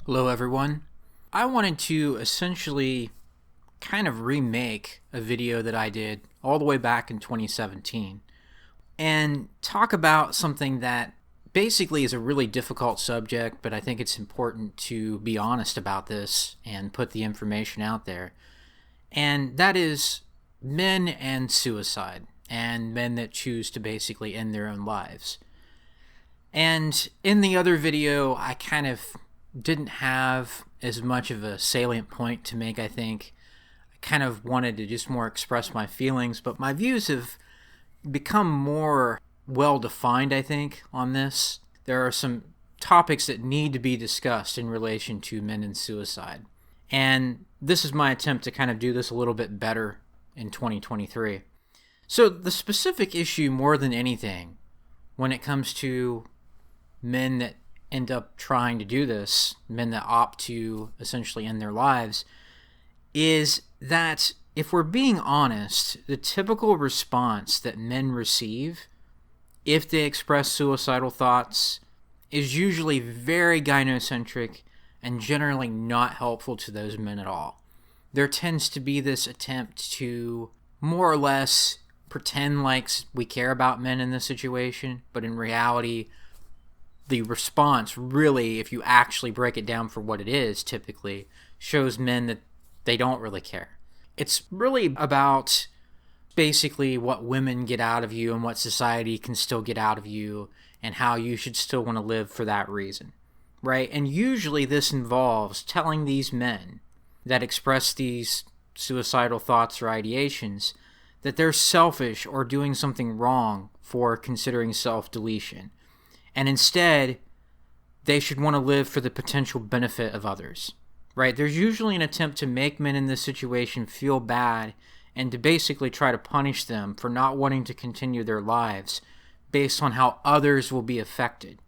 Hello, everyone. I wanted to essentially kind of remake a video that I did all the way back in 2017 and talk about something that basically is a really difficult subject, but I think it's important to be honest about this and put the information out there. And that is men and suicide, and men that choose to basically end their own lives. And in the other video, I kind of didn't have as much of a salient point to make, I think. I kind of wanted to just more express my feelings, but my views have become more well defined, I think, on this. There are some topics that need to be discussed in relation to men and suicide. And this is my attempt to kind of do this a little bit better in 2023. So the specific issue, more than anything, when it comes to men that end up trying to do this, men that opt to essentially end their lives, is that if we're being honest, the typical response that men receive if they express suicidal thoughts is usually very gynocentric and generally not helpful to those men at all. There tends to be this attempt to more or less pretend like we care about men in this situation, but in reality, the response really, if you actually break it down for what it is, typically shows men that they don't really care. It's really about basically what women get out of you and what society can still get out of you and how you should still want to live for that reason, right? And usually this involves telling these men that express these suicidal thoughts or ideations that they're selfish or doing something wrong for considering self-deletion. And instead, they should want to live for the potential benefit of others, right? There's usually an attempt to make men in this situation feel bad and to basically try to punish them for not wanting to continue their lives based on how others will be affected,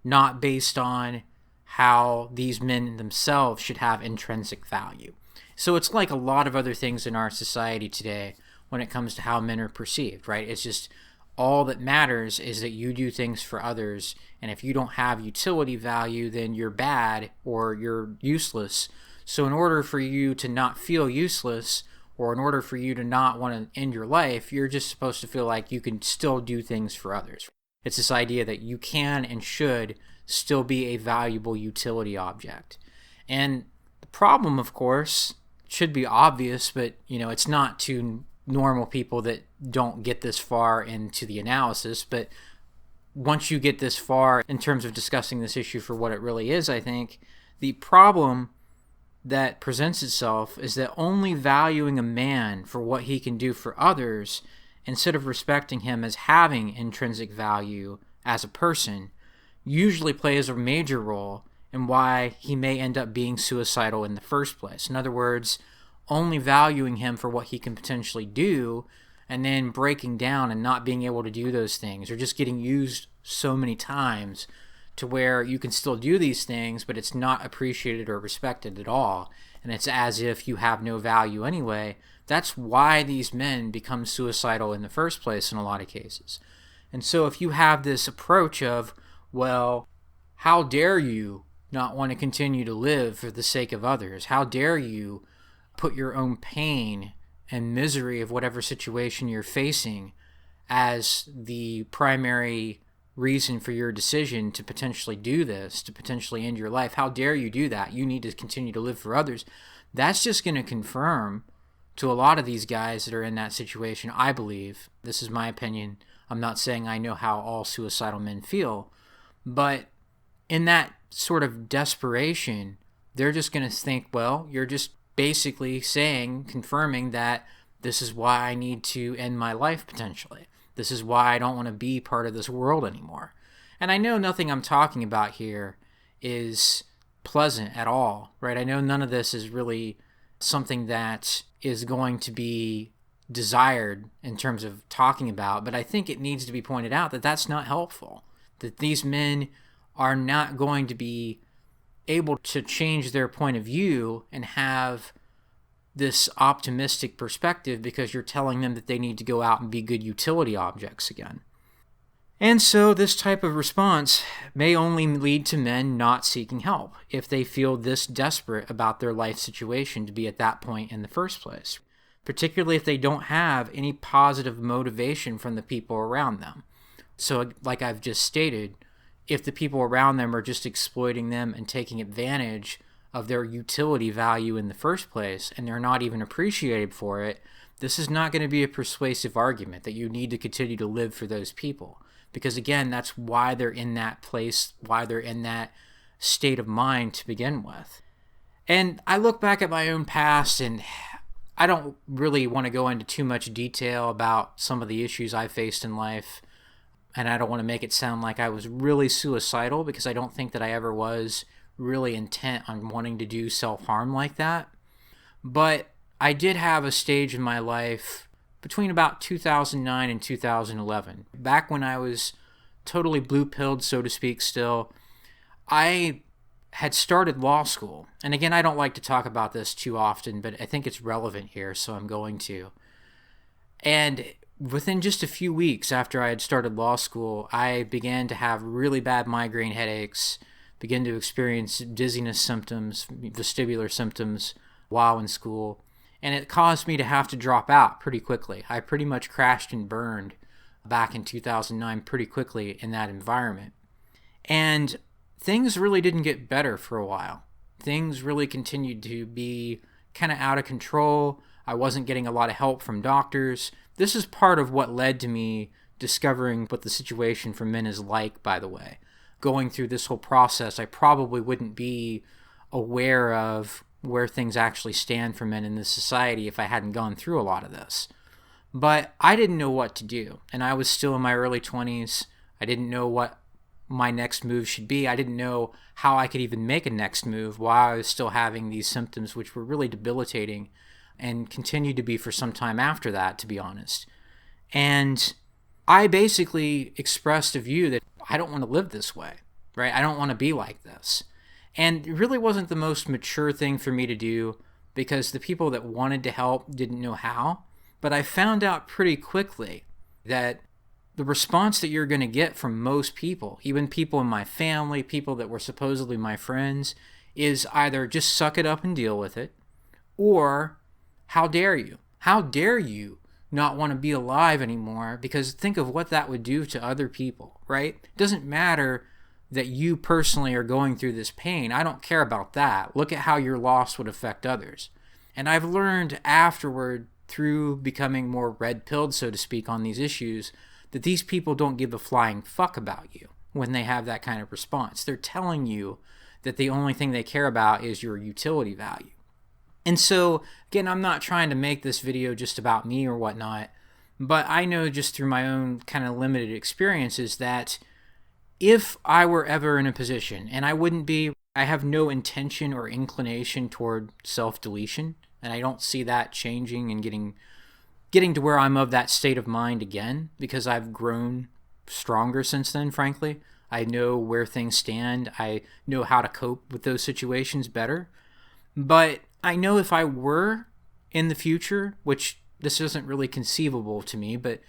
not based on how these men themselves should have intrinsic value. So it's like a lot of other things in our society today when it comes to how men are perceived, right? It's just all that matters is that you do things for others, and if you don't have utility value, then you're bad or you're useless. So in order for you to not feel useless, or in order for you to not want to end your life, you're just supposed to feel like you can still do things for others. It's this idea that you can and should still be a valuable utility object. And the problem, of course, should be obvious, but it's not to normal people that don't get this far into the analysis. But once you get this far in terms of discussing this issue for what it really is, I think the problem that presents itself is that only valuing a man for what he can do for others instead of respecting him as having intrinsic value as a person usually plays a major role in why he may end up being suicidal in the first place. In other words, only valuing him for what he can potentially do and then breaking down and not being able to do those things, or just getting used so many times to where you can still do these things, but it's not appreciated or respected at all, and it's as if you have no value anyway. That's why these men become suicidal in the first place in a lot of cases. And so if you have this approach of, well, how dare you not want to continue to live for the sake of others? How dare you put your own pain and misery of whatever situation you're facing as the primary reason for your decision to potentially do this, to potentially end your life? How dare you do that? You need to continue to live for others. That's just going to confirm to a lot of these guys that are in that situation, I believe. This is my opinion. I'm not saying I know how all suicidal men feel, but in that sort of desperation, they're just going to think, well, you're just basically confirming that this is why I need to end my life potentially. This is why I don't want to be part of this world anymore. And I know nothing I'm talking about here is pleasant at all, right? I know none of this is really something that is going to be desired in terms of talking about, but I think it needs to be pointed out that that's not helpful, that these men are not going to be able to change their point of view and have this optimistic perspective because you're telling them that they need to go out and be good utility objects again. And so this type of response may only lead to men not seeking help if they feel this desperate about their life situation to be at that point in the first place, particularly if they don't have any positive motivation from the people around them. So like I've just stated, if the people around them are just exploiting them and taking advantage of their utility value in the first place, and they're not even appreciated for it, this is not going to be a persuasive argument that you need to continue to live for those people. Because again, that's why they're in that place, why they're in that state of mind to begin with. And I look back at my own past, and I don't really want to go into too much detail about some of the issues I faced in life. And I don't want to make it sound like I was really suicidal, because I don't think that I ever was really intent on wanting to do self-harm like that. But I did have a stage in my life between about 2009 and 2011. Back when I was totally blue-pilled, so to speak, still, I had started law school. And again, I don't like to talk about this too often, but I think it's relevant here, so I'm going to. And within just a few weeks after I had started law school, I began to have really bad migraine headaches, began to experience dizziness symptoms, vestibular symptoms while in school. And it caused me to have to drop out pretty quickly. I pretty much crashed and burned back in 2009 pretty quickly in that environment. And things really didn't get better for a while. Things really continued to be kind of out of control. I wasn't getting a lot of help from doctors. This is part of what led to me discovering what the situation for men is like, by the way. Going through this whole process, I probably wouldn't be aware of where things actually stand for men in this society if I hadn't gone through a lot of this. But I didn't know what to do, and I was still in my early 20s. I didn't know what my next move should be. I didn't know how I could even make a next move while I was still having these symptoms, which were really debilitating and continued to be for some time after that, to be honest. And I basically expressed a view that I don't want to live this way, right? I don't want to be like this. And it really wasn't the most mature thing for me to do, because the people that wanted to help didn't know how. But I found out pretty quickly that the response that you're going to get from most people, even people in my family, people that were supposedly my friends, is either just suck it up and deal with it, or how dare you? How dare you not want to be alive anymore? Because think of what that would do to other people, right? It doesn't matter that you personally are going through this pain. I don't care about that. Look at how your loss would affect others. And I've learned afterward, through becoming more red-pilled, so to speak, on these issues, that these people don't give a flying fuck about you when they have that kind of response. They're telling you that the only thing they care about is your utility value. And so, again, I'm not trying to make this video just about me or whatnot, but I know just through my own kind of limited experiences that if I were ever in a position, and I wouldn't be, I have no intention or inclination toward self-deletion, and I don't see that changing and getting to where I'm of that state of mind again, because I've grown stronger since then, frankly. I know where things stand. I know how to cope with those situations better. But I know if I were in the future, which this isn't really conceivable to me, but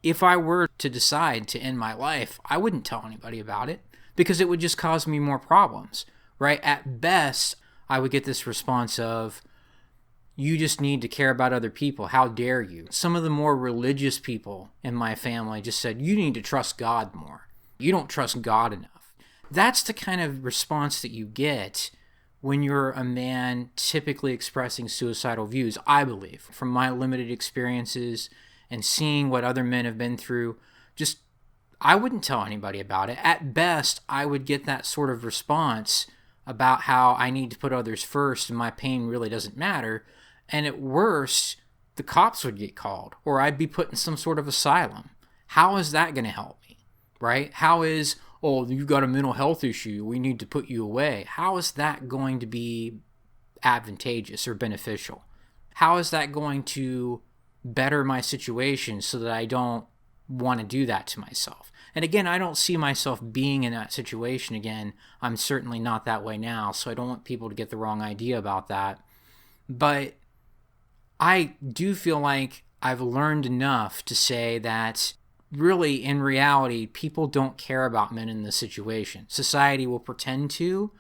if I were to decide to end my life, I wouldn't tell anybody about it, because it would just cause me more problems, right? At best, I would get this response of, you just need to care about other people. How dare you? Some of the more religious people in my family just said, you need to trust God more. You don't trust God enough. That's the kind of response that you get when you're a man typically expressing suicidal views, I believe, from my limited experiences and seeing what other men have been through. Just, I wouldn't tell anybody about it. At best, I would get that sort of response about how I need to put others first and my pain really doesn't matter. And at worst, the cops would get called, or I'd be put in some sort of asylum. How is that going to help me, right? How is, oh, you've got a mental health issue, we need to put you away. How is that going to be advantageous or beneficial? How is that going to better my situation so that I don't want to do that to myself? And again, I don't see myself being in that situation again. I'm certainly not that way now, so I don't want people to get the wrong idea about that. But I do feel like I've learned enough to say that really, in reality, people don't care about men in this situation. Society will pretend to,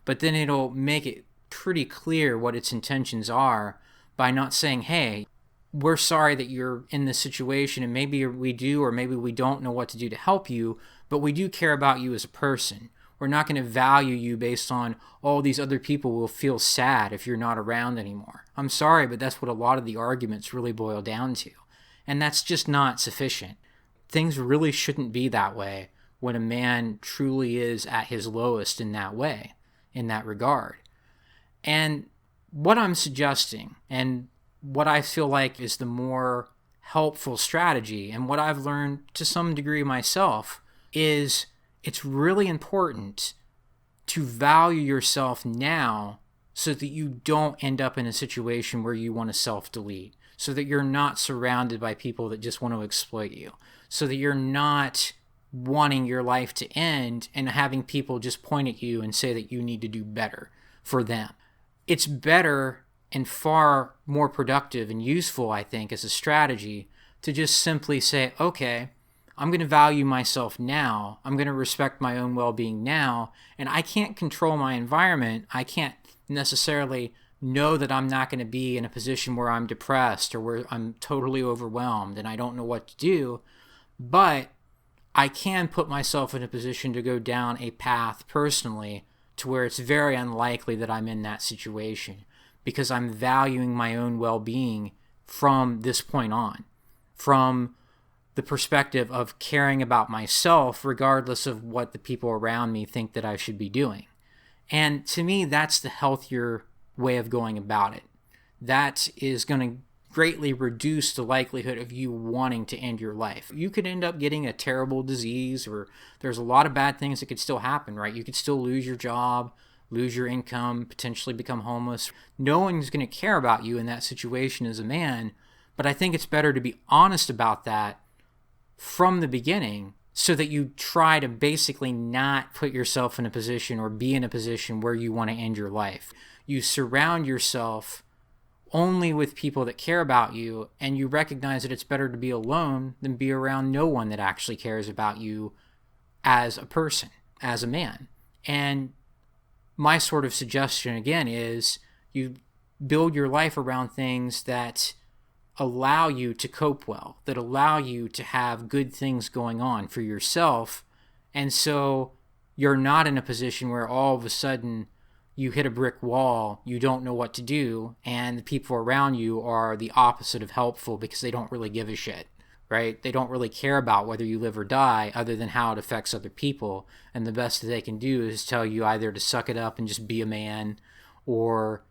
but then it'll make it pretty clear what its intentions are by not saying, hey, we're sorry that you're in this situation, and maybe we do or maybe we don't know what to do to help you, but we do care about you as a person. We're not going to value you based on all these other people will feel sad if you're not around anymore. I'm sorry, but that's what a lot of the arguments really boil down to. And that's just not sufficient. Things really shouldn't be that way when a man truly is at his lowest in that way, in that regard. And what I'm suggesting, and what I feel like is the more helpful strategy, and what I've learned to some degree myself, is it's really important to value yourself now so that you don't end up in a situation where you want to self-delete, so that you're not surrounded by people that just want to exploit you, so that you're not wanting your life to end and having people just point at you and say that you need to do better for them. It's better and far more productive and useful, I think, as a strategy to just simply say, okay, I'm going to value myself now. I'm going to respect my own well-being now. And I can't control my environment. I can't necessarily know that I'm not going to be in a position where I'm depressed or where I'm totally overwhelmed and I don't know what to do. But I can put myself in a position to go down a path personally to where it's very unlikely that I'm in that situation, because I'm valuing my own well-being from this point on, from the perspective of caring about myself regardless of what the people around me think that I should be doing. And to me, that's the healthier way of going about it. That is going to greatly reduce the likelihood of you wanting to end your life. You could end up getting a terrible disease, or there's a lot of bad things that could still happen, right? You could still lose your job, lose your income, potentially become homeless. No one's going to care about you in that situation as a man, but I think it's better to be honest about that from the beginning so that you try to basically not put yourself in a position or be in a position where you want to end your life. You surround yourself only with people that care about you, and you recognize that it's better to be alone than be around no one that actually cares about you as a person, as a man. And my sort of suggestion, again, is you build your life around things that allow you to cope well, that allow you to have good things going on for yourself. And so you're not in a position where all of a sudden you hit a brick wall, you don't know what to do, and the people around you are the opposite of helpful because they don't really give a shit, right? They don't really care about whether you live or die other than how it affects other people. And the best that they can do is tell you either to suck it up and just be a man, or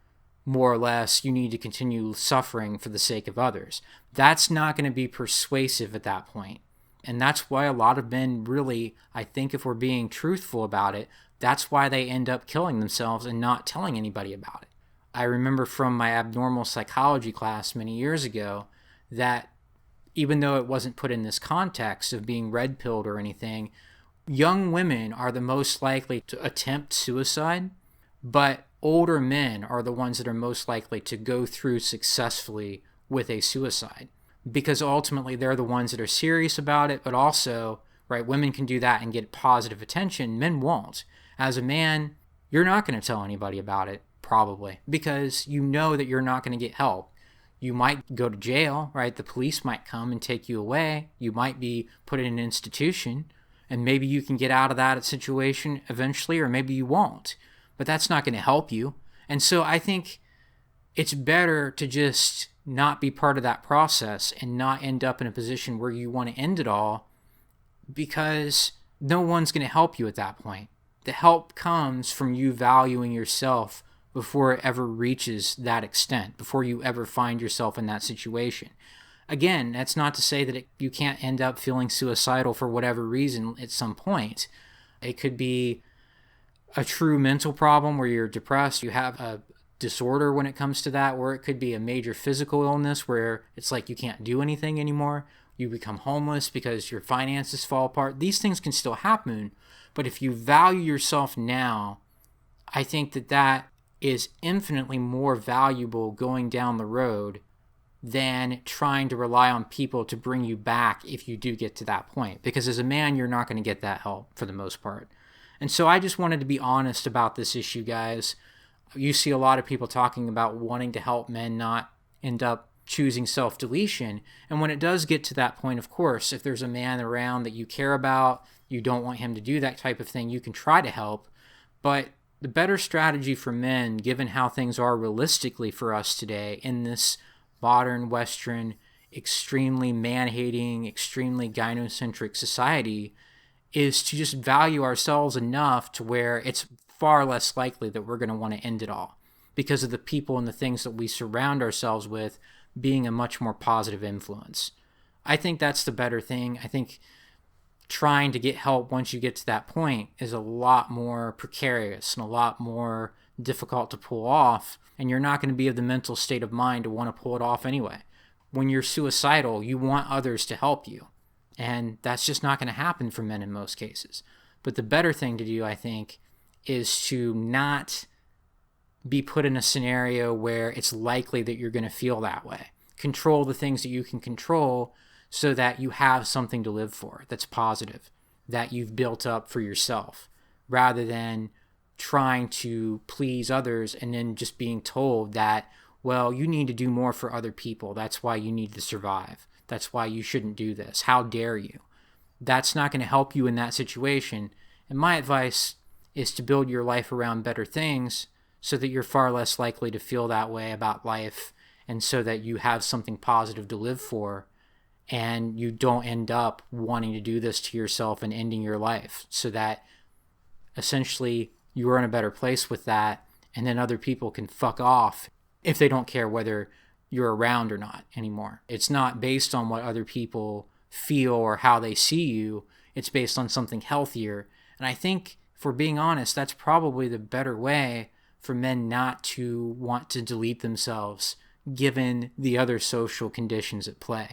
more or less you need to continue suffering for the sake of others. That's not going to be persuasive at that point. And that's why a lot of men really, I think if we're being truthful about it, that's why they end up killing themselves and not telling anybody about it. I remember from my abnormal psychology class many years ago that even though it wasn't put in this context of being red-pilled or anything, young women are the most likely to attempt suicide, but older men are the ones that are most likely to go through successfully with a suicide, because ultimately they're the ones that are serious about it, but also, right, women can do that and get positive attention, men won't. As a man, you're not going to tell anybody about it, probably, because you know that you're not going to get help. You might go to jail, right? The police might come and take you away. You might be put in an institution, and maybe you can get out of that situation eventually, or maybe you won't. But that's not going to help you. And so I think it's better to just not be part of that process and not end up in a position where you want to end it all, because no one's going to help you at that point. The help comes from you valuing yourself before it ever reaches that extent, before you ever find yourself in that situation. Again, that's not to say that you can't end up feeling suicidal for whatever reason at some point. It could be a true mental problem where you're depressed, you have a disorder when it comes to that, or it could be a major physical illness where it's like you can't do anything anymore. You become homeless because your finances fall apart. These things can still happen, but if you value yourself now, I think that is infinitely more valuable going down the road than trying to rely on people to bring you back if you do get to that point. Because as a man, you're not going to get that help for the most part. And so I just wanted to be honest about this issue, guys. You see a lot of people talking about wanting to help men not end up choosing self-deletion. And when it does get to that point, of course, if there's a man around that you care about, you don't want him to do that type of thing, you can try to help. But the better strategy for men, given how things are realistically for us today in this modern, Western, extremely man-hating, extremely gynocentric society, is to just value ourselves enough to where it's far less likely that we're going to want to end it all because of the people and the things that we surround ourselves with being a much more positive influence. I think that's the better thing. I think trying to get help once you get to that point is a lot more precarious and a lot more difficult to pull off, and you're not going to be of the mental state of mind to want to pull it off anyway. When you're suicidal, you want others to help you, and that's just not going to happen for men in most cases. But the better thing to do, I think, is to not be put in a scenario where it's likely that you're going to feel that way. Control the things that you can control so that you have something to live for that's positive, that you've built up for yourself, rather than trying to please others and then just being told that, well, you need to do more for other people. That's why you need to survive. That's why you shouldn't do this. How dare you? That's not going to help you in that situation. And my advice is to build your life around better things so that you're far less likely to feel that way about life, and so that you have something positive to live for and you don't end up wanting to do this to yourself and ending your life, so that essentially you're in a better place with that, and then other people can fuck off if they don't care whether you're around or not anymore. It's not based on what other people feel or how they see you. It's based on something healthier. And I think, if we're being honest, that's probably the better way for men not to want to delete themselves, given the other social conditions at play.